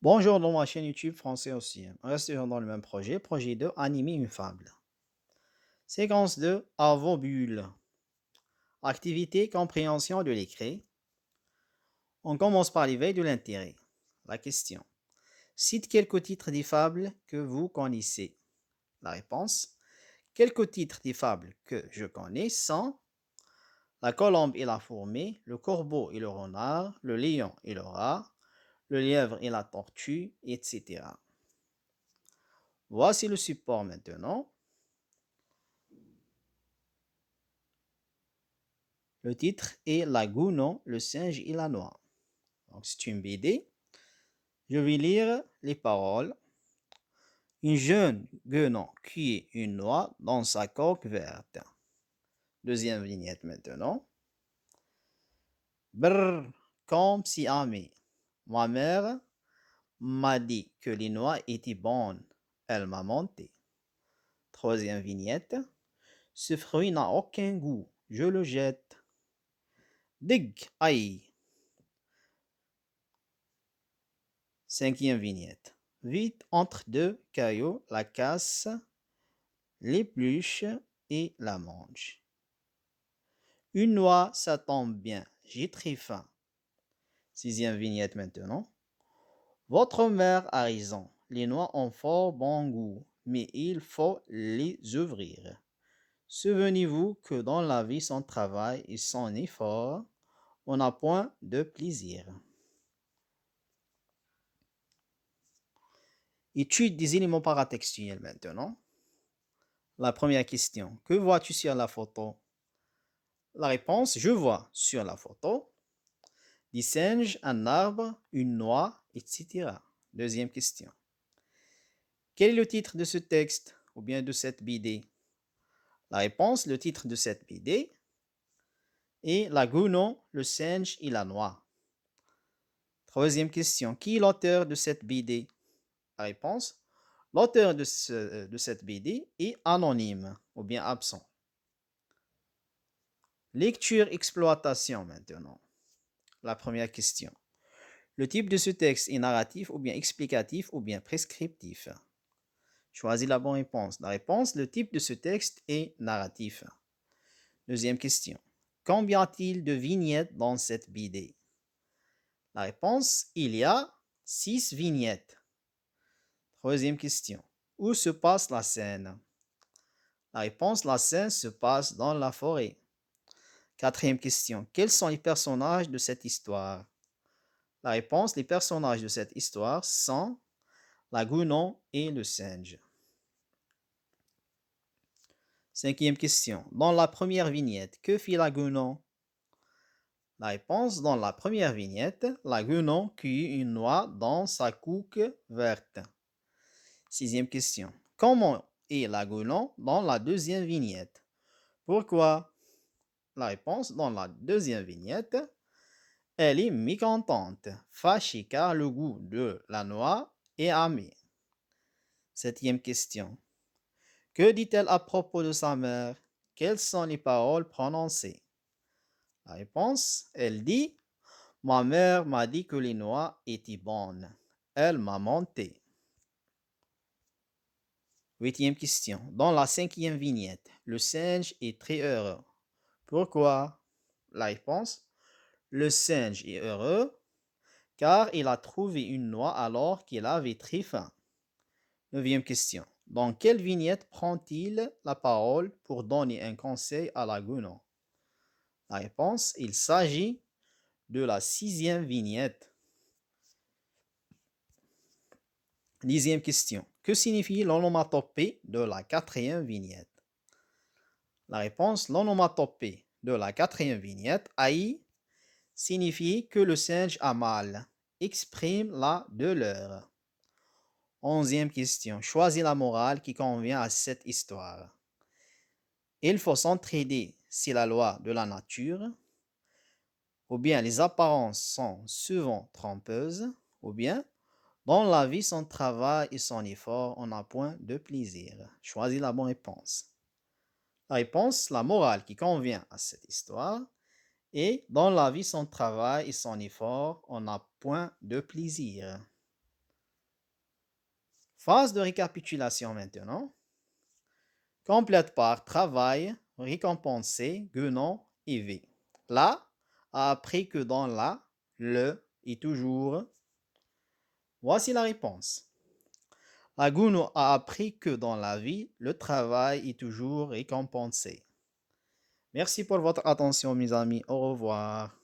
Bonjour dans ma chaîne YouTube français aussi. On reste toujours dans le même projet. Projet 2, animer une fable. Séquence 2, avobule. Activité, compréhension de l'écrit. On commence par l'éveil de l'intérêt. La question. Cite quelques titres des fables que vous connaissez. La réponse. Quelques titres des fables que je connais sont la colombe et la fourmi, le corbeau et le renard, le lion et le rat, le lièvre et la tortue, etc. Voici le support maintenant. Le titre est La Gounon, le singe et la noix. Donc c'est une BD. Je vais lire les paroles. Une jeune guenon cueille une noix dans sa coque verte. Deuxième vignette maintenant. Brrr, comme si amé. Ma mère m'a dit que les noix étaient bonnes. Elle m'a monté. Troisième vignette. Ce fruit n'a aucun goût. Je le jette. Dig, aïe. Cinquième vignette. Vite entre deux cailloux, la casse, l'épluche et la mange. Une noix, ça tombe bien, j'ai très faim. Sixième vignette maintenant. Votre mère a raison, les noix ont fort bon goût, mais il faut les ouvrir. Souvenez-vous que dans la vie sans travail et sans effort, on n'a point de plaisir. Étude des éléments paratextuels maintenant. La première question. Que vois-tu sur la photo? La réponse, je vois sur la photo des singes, un arbre, une noix, etc. Deuxième question. Quel est le titre de ce texte ou bien de cette BD? La réponse, le titre de cette BD est La Gounon, le singe et la noix. Troisième question. Qui est l'auteur de cette BD? La réponse, l'auteur de cette BD est anonyme ou bien absent. Lecture-exploitation maintenant. La première question. Le type de ce texte est narratif ou bien explicatif ou bien prescriptif. Choisis la bonne réponse. La réponse, le type de ce texte est narratif. Deuxième question. Combien y a-t-il de vignettes dans cette BD? La réponse, il y a 6 vignettes. Troisième question. Où se passe la scène? La réponse, la scène se passe dans la forêt. Quatrième question. Quels sont les personnages de cette histoire? La réponse, les personnages de cette histoire sont la gounon et le singe. Cinquième question. Dans la première vignette, que fit la gounon? La réponse, dans la première vignette, la gounon cueillit une noix dans sa couque verte. Sixième question. Comment est la gounon dans la deuxième vignette? Pourquoi? La réponse, dans la deuxième vignette, elle est mécontente, fâchée car le goût de la noix est amer. Septième question. Que dit-elle à propos de sa mère? Quelles sont les paroles prononcées? La réponse, elle dit, ma mère m'a dit que les noix étaient bonnes. Elle m'a monté. Huitième question. Dans la cinquième vignette, le singe est très heureux. Pourquoi? La réponse, le singe est heureux car il a trouvé une noix alors qu'il avait très faim. Neuvième question. Dans quelle vignette prend-il la parole pour donner un conseil à la gounon? La réponse, il s'agit de la sixième vignette. Dixième question. Que signifie l'onomatopée de la quatrième vignette? La réponse, l'onomatopée de la quatrième vignette, aïe, signifie que le singe a mal, exprime la douleur. Onzième question. Choisis la morale qui convient à cette histoire. Il faut s'entraider, c'est la loi de la nature, ou bien les apparences sont souvent trompeuses, ou bien dans la vie sans travail et sans effort, on n'a point de plaisir. Choisis la bonne réponse. La réponse, la morale qui convient à cette histoire, est dans la vie sans travail et sans effort, on n'a point de plaisir. Phase de récapitulation maintenant. Complète par travail, récompensé, guenon et v. Là a appris que dans la, le et toujours. Voici la réponse. La Gouno a appris que dans la vie, le travail est toujours récompensé. Merci pour votre attention, mes amis. Au revoir.